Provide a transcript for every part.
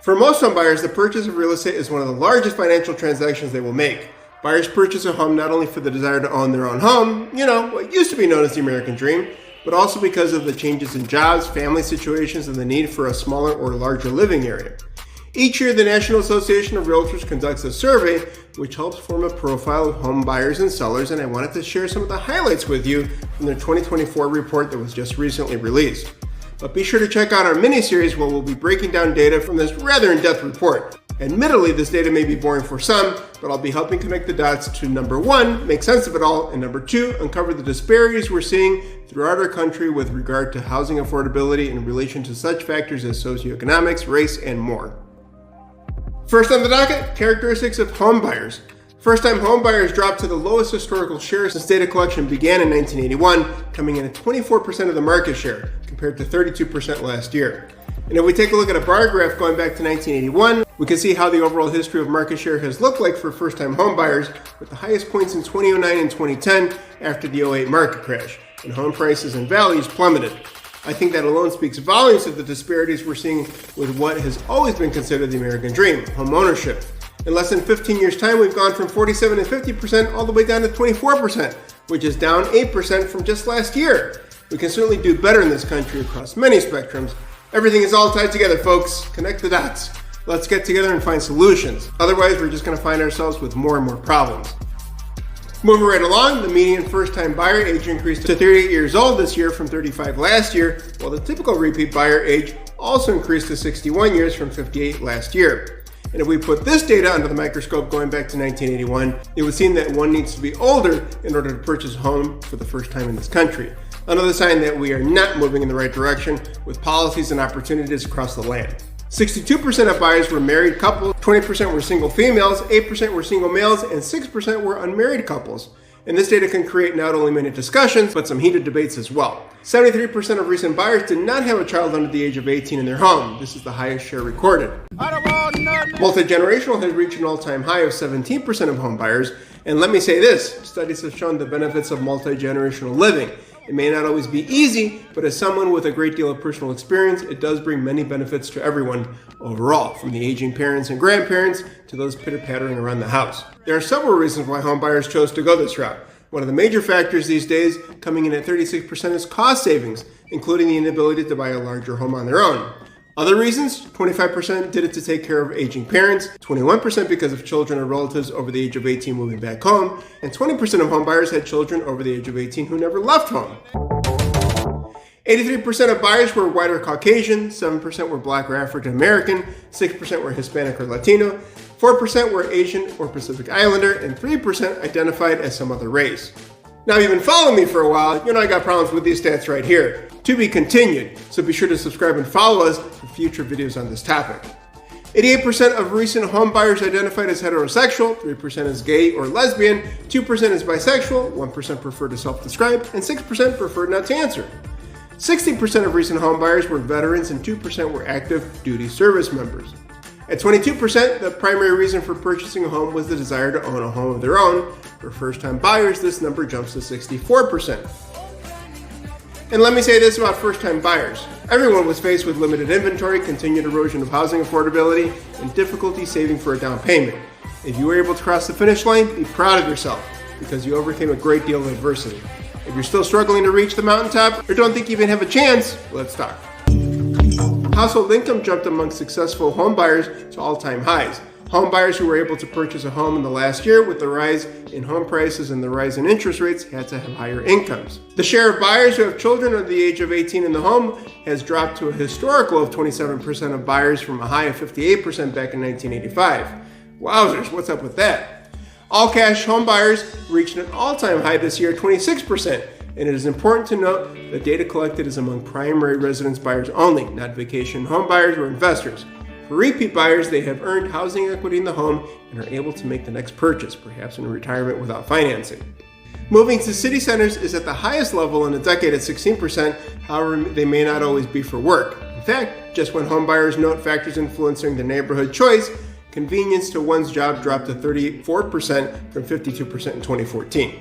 For most home buyers, the purchase of real estate is one of the largest financial transactions they will make. Buyers purchase a home not only for the desire to own their own home, what used to be known as the American dream, but also because of the changes in jobs, family situations, and the need for a smaller or larger living area. Each year, the National Association of Realtors conducts a survey which helps form a profile of home buyers and sellers, and I wanted to share some of the highlights with you from their 2024 report that was just recently released. But be sure to check out our mini-series where we'll be breaking down data from this rather in-depth report. Admittedly, this data may be boring for some, but I'll be helping connect the dots to number one, make sense of it all, and number two, uncover the disparities we're seeing throughout our country with regard to housing affordability in relation to such factors as socioeconomics, race, and more. First on the docket, characteristics of home buyers. First-time home buyers dropped to the lowest historical share since data collection began in 1981, coming in at 24% of the market share, compared to 32% last year. And if we take a look at a bar graph going back to 1981, we can see how the overall history of market share has looked like for first-time home buyers, with the highest points in 2009 and 2010 after the 2008 market crash, when home prices and values plummeted. I think that alone speaks volumes of the disparities we're seeing with what has always been considered the American dream, home ownership. In less than 15 years' time, we've gone from 47 and 50% all the way down to 24%, which is down 8% from just last year. We can certainly do better in this country across many spectrums. Everything is all tied together, folks. Connect the dots. Let's get together and find solutions. Otherwise, we're just going to find ourselves with more and more problems. Moving right along, the median first-time buyer age increased to 38 years old this year from 35 last year, while the typical repeat buyer age also increased to 61 years from 58 last year. And if we put this data under the microscope going back to 1981, it would seem that one needs to be older in order to purchase a home for the first time in this country. Another sign that we are not moving in the right direction with policies and opportunities across the land. 62% of buyers were married couples, 20% were single females, 8% were single males, and 6% were unmarried couples. And this data can create not only many discussions, but some heated debates as well. 73% of recent buyers did not have a child under the age of 18 in their home. This is the highest share recorded. Multigenerational has reached an all-time high of 17% of home buyers. And let me say this, studies have shown the benefits of multi-generational living. It may not always be easy, but as someone with a great deal of personal experience, it does bring many benefits to everyone overall, from the aging parents and grandparents to those pitter-pattering around the house. There are several reasons why home buyers chose to go this route. One of the major factors these days, coming in at 36%, is cost savings, including the inability to buy a larger home on their own. Other reasons, 25% did it to take care of aging parents, 21% because of children or relatives over the age of 18 moving back home, and 20% of home buyers had children over the age of 18 who never left home. 83% of buyers were white or Caucasian, 7% were Black or African American, 6% were Hispanic or Latino, 4% were Asian or Pacific Islander, and 3% identified as some other race. Now, if you've been following me for a while, I got problems with these stats right here. To be continued, so be sure to subscribe and follow us for future videos on this topic. 88% of recent home buyers identified as heterosexual, 3% as gay or lesbian, 2% as bisexual, 1% prefer to self-describe, and 6% preferred not to answer. 60% of recent home buyers were veterans and 2% were active duty service members. At 22%, the primary reason for purchasing a home was the desire to own a home of their own. For first-time buyers, this number jumps to 64%. And let me say this about first-time buyers. Everyone was faced with limited inventory, continued erosion of housing affordability, and difficulty saving for a down payment. If you were able to cross the finish line, be proud of yourself, because you overcame a great deal of adversity. If you're still struggling to reach the mountaintop, or don't think you even have a chance, let's talk. Household income jumped among successful home buyers to all-time highs. Home buyers who were able to purchase a home in the last year with the rise in home prices and the rise in interest rates had to have higher incomes. The share of buyers who have children under the age of 18 in the home has dropped to a historical of 27% of buyers from a high of 58% back in 1985. Wowzers, what's up with that? All-cash home buyers reached an all-time high this year, 26%. And it is important to note that data collected is among primary residence buyers only, not vacation home buyers or investors. For repeat buyers, they have earned housing equity in the home and are able to make the next purchase, perhaps in retirement without financing. Moving to city centers is at the highest level in a decade at 16%, however, they may not always be for work. In fact, just when home buyers note factors influencing their neighborhood choice, convenience to one's job dropped to 34% from 52% in 2014.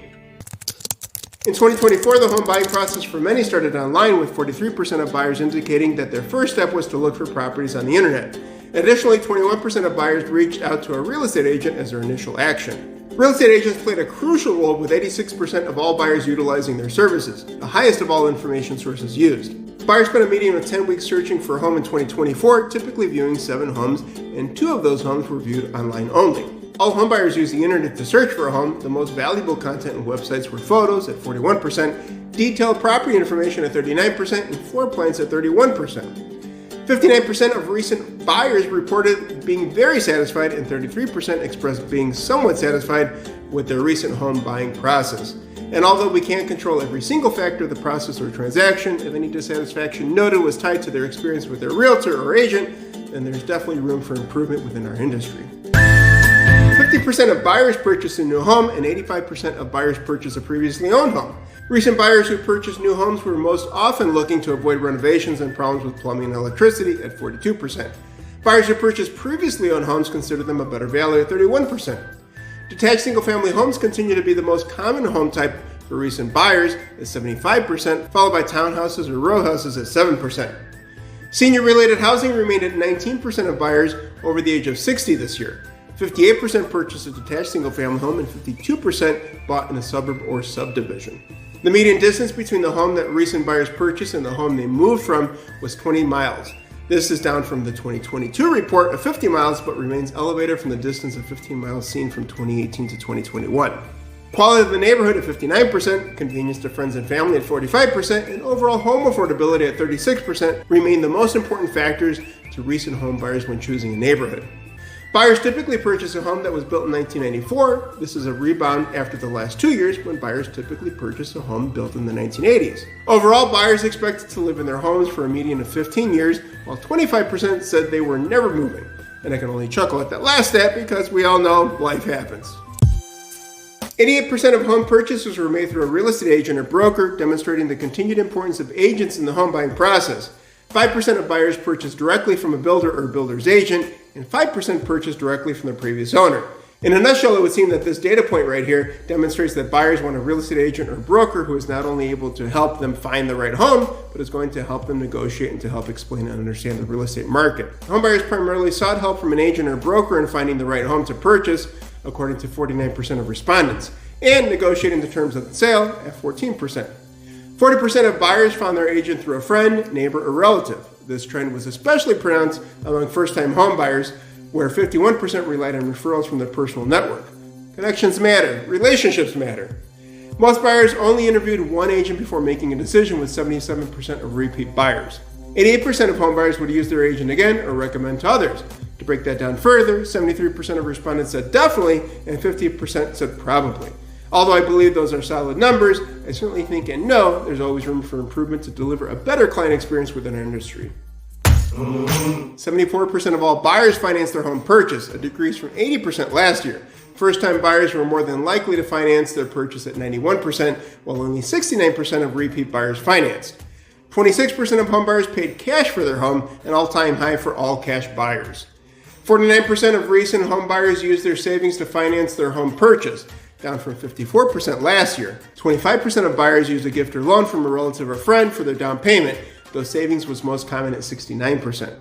In 2024, the home buying process for many started online, with 43% of buyers indicating that their first step was to look for properties on the internet. Additionally, 21% of buyers reached out to a real estate agent as their initial action. Real estate agents played a crucial role, with 86% of all buyers utilizing their services, the highest of all information sources used. Buyers spent a median of 10 weeks searching for a home in 2024, typically viewing 7 homes, and 2 of those homes were viewed online only. All homebuyers use the internet to search for a home. The most valuable content on websites were photos at 41%, detailed property information at 39%, and floor plans at 31%. 59% of recent buyers reported being very satisfied, and 33% expressed being somewhat satisfied with their recent home buying process. And although we can't control every single factor of the process or transaction, if any dissatisfaction noted was tied to their experience with their realtor or agent, then there's definitely room for improvement within our industry. 50% of buyers purchase a new home, and 85% of buyers purchase a previously owned home. Recent buyers who purchased new homes were most often looking to avoid renovations and problems with plumbing and electricity at 42%. Buyers who purchased previously owned homes consider them a better value at 31%. Detached single-family homes continue to be the most common home type for recent buyers at 75%, followed by townhouses or row houses at 7%. Senior-related housing remained at 19% of buyers over the age of 60 this year. 58% purchased a detached single-family home, and 52% bought in a suburb or subdivision. The median distance between the home that recent buyers purchased and the home they moved from was 20 miles. This is down from the 2022 report of 50 miles, but remains elevated from the distance of 15 miles seen from 2018 to 2021. Quality of the neighborhood at 59%, convenience to friends and family at 45%, and overall home affordability at 36% remain the most important factors to recent home buyers when choosing a neighborhood. Buyers typically purchase a home that was built in 1994. This is a rebound after the last 2 years, when buyers typically purchase a home built in the 1980s. Overall, buyers expected to live in their homes for a median of 15 years, while 25% said they were never moving. And I can only chuckle at that last stat because we all know life happens. 88% of home purchases were made through a real estate agent or broker, demonstrating the continued importance of agents in the home buying process. 5% of buyers purchased directly from a builder or builder's agent, and 5% purchased directly from the previous owner. In a nutshell, it would seem that this data point right here demonstrates that buyers want a real estate agent or broker who is not only able to help them find the right home, but is going to help them negotiate and to help explain and understand the real estate market. Homebuyers primarily sought help from an agent or broker in finding the right home to purchase, according to 49% of respondents, and negotiating the terms of the sale at 14%. 40% of buyers found their agent through a friend, neighbor, or relative. This trend was especially pronounced among first-time home buyers, where 51% relied on referrals from their personal network. Connections matter. Relationships matter. Most buyers only interviewed one agent before making a decision, with 77% of repeat buyers. 88% of home buyers would use their agent again or recommend to others. To break that down further, 73% of respondents said definitely, and 50% said probably. Although I believe those are solid numbers, I certainly think and know there's always room for improvement to deliver a better client experience within our industry. 74% of all buyers financed their home purchase, a decrease from 80% last year. First-time buyers were more than likely to finance their purchase at 91%, while only 69% of repeat buyers financed. 26% of home buyers paid cash for their home, an all-time high for all cash buyers. 49% of recent home buyers used their savings to finance their home purchase, down from 54% last year. 25% of buyers used a gift or loan from a relative or friend for their down payment, though savings was most common at 69%.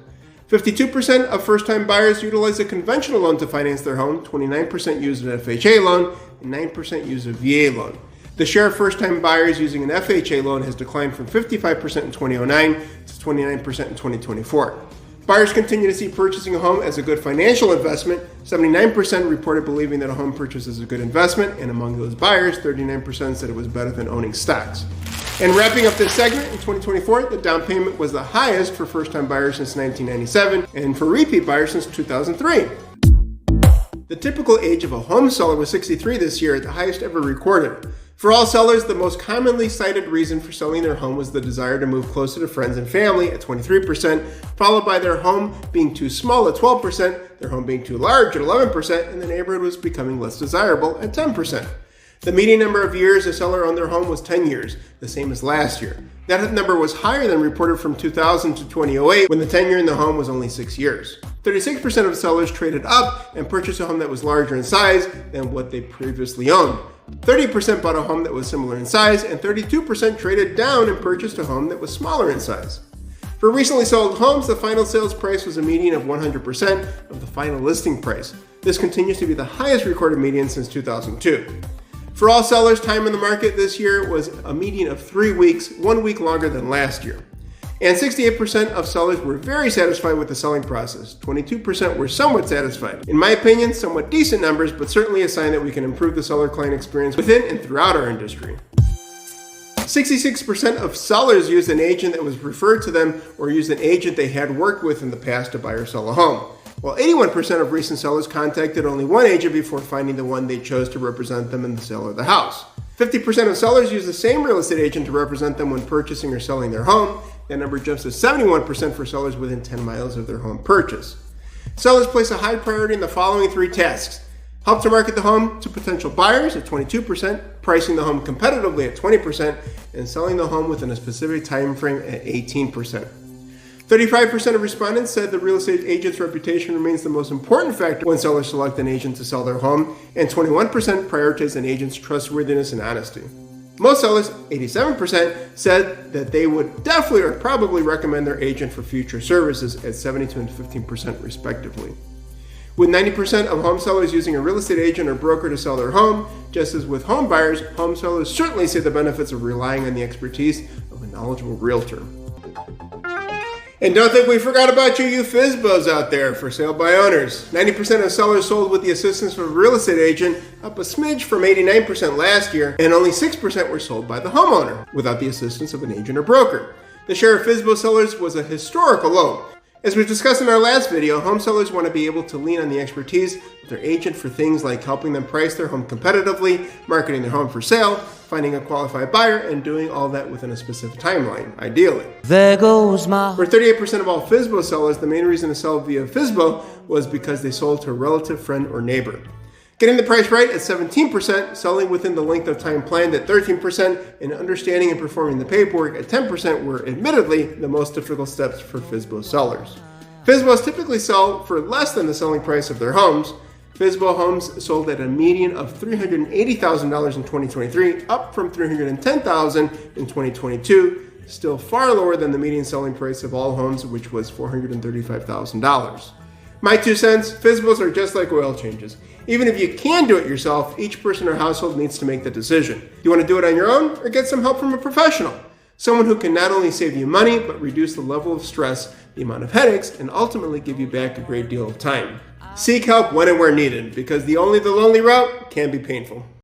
52% of first-time buyers utilized a conventional loan to finance their home, 29% used an FHA loan, and 9% used a VA loan. The share of first-time buyers using an FHA loan has declined from 55% in 2009 to 29% in 2024. Buyers continue to see purchasing a home as a good financial investment. 79% reported believing that a home purchase is a good investment, and among those buyers, 39% said it was better than owning stocks. And wrapping up this segment, in 2024, the down payment was the highest for first-time buyers since 1997, and for repeat buyers since 2003. The typical age of a home seller was 63 this year, the highest ever recorded. For all sellers, the most commonly cited reason for selling their home was the desire to move closer to friends and family at 23%, followed by their home being too small at 12%, their home being too large at 11%, and the neighborhood was becoming less desirable at 10%. The median number of years a seller owned their home was 10 years, the same as last year. That number was higher than reported from 2000 to 2008, when the tenure in the home was only 6 years. 36% of sellers traded up and purchased a home that was larger in size than what they previously owned. 30% bought a home that was similar in size, and 32% traded down and purchased a home that was smaller in size. For recently sold homes, the final sales price was a median of 100% of the final listing price. This continues to be the highest recorded median since 2002. For all sellers, time in the market this year was a median of 3 weeks, 1 week longer than last year. And 68% of sellers were very satisfied with the selling process. 22% were somewhat satisfied. In my opinion, somewhat decent numbers, but certainly a sign that we can improve the seller-client experience within and throughout our industry. 66% of sellers used an agent that was referred to them or used an agent they had worked with in the past to buy or sell a home, while 81% of recent sellers contacted only one agent before finding the one they chose to represent them in the sale of the house. 50% of sellers use the same real estate agent to represent them when purchasing or selling their home. That number jumps to 71% for sellers within 10 miles of their home purchase. Sellers place a high priority in the following 3 tasks. Help to market the home to potential buyers at 22%, pricing the home competitively at 20%, and selling the home within a specific time frame at 18%. 35% of respondents said the real estate agent's reputation remains the most important factor when sellers select an agent to sell their home, and 21% prioritize an agent's trustworthiness and honesty. Most sellers, 87%, said that they would definitely or probably recommend their agent for future services at 72 and 15% respectively. With 90% of home sellers using a real estate agent or broker to sell their home, just as with home buyers, home sellers certainly see the benefits of relying on the expertise of a knowledgeable realtor. And don't think we forgot about you FSBOs out there, for sale by owners. 90% of sellers sold with the assistance of a real estate agent, up a smidge from 89% last year, and only 6% were sold by the homeowner, without the assistance of an agent or broker. The share of FSBO sellers was a historical low. As we discussed in our last video, home sellers want to be able to lean on the expertise of their agent for things like helping them price their home competitively, marketing their home for sale, finding a qualified buyer, and doing all that within a specific timeline, ideally. There goes my... For 38% of all FSBO sellers, the main reason to sell via FSBO was because they sold to a relative, friend, or neighbor. Getting the price right at 17%, selling within the length of time planned at 13%, and understanding and performing the paperwork at 10% were admittedly the most difficult steps for FSBO sellers. FSBOs typically sell for less than the selling price of their homes. FSBO homes sold at a median of $380,000 in 2023, up from $310,000 in 2022, still far lower than the median selling price of all homes, which was $435,000. My 2 cents, FSBOs are just like oil changes. Even if you can do it yourself, each person or household needs to make the decision. Do you want to do it on your own or get some help from a professional? Someone who can not only save you money, but reduce the level of stress, the amount of headaches, and ultimately give you back a great deal of time. Seek help when and where needed, because the lonely route can be painful.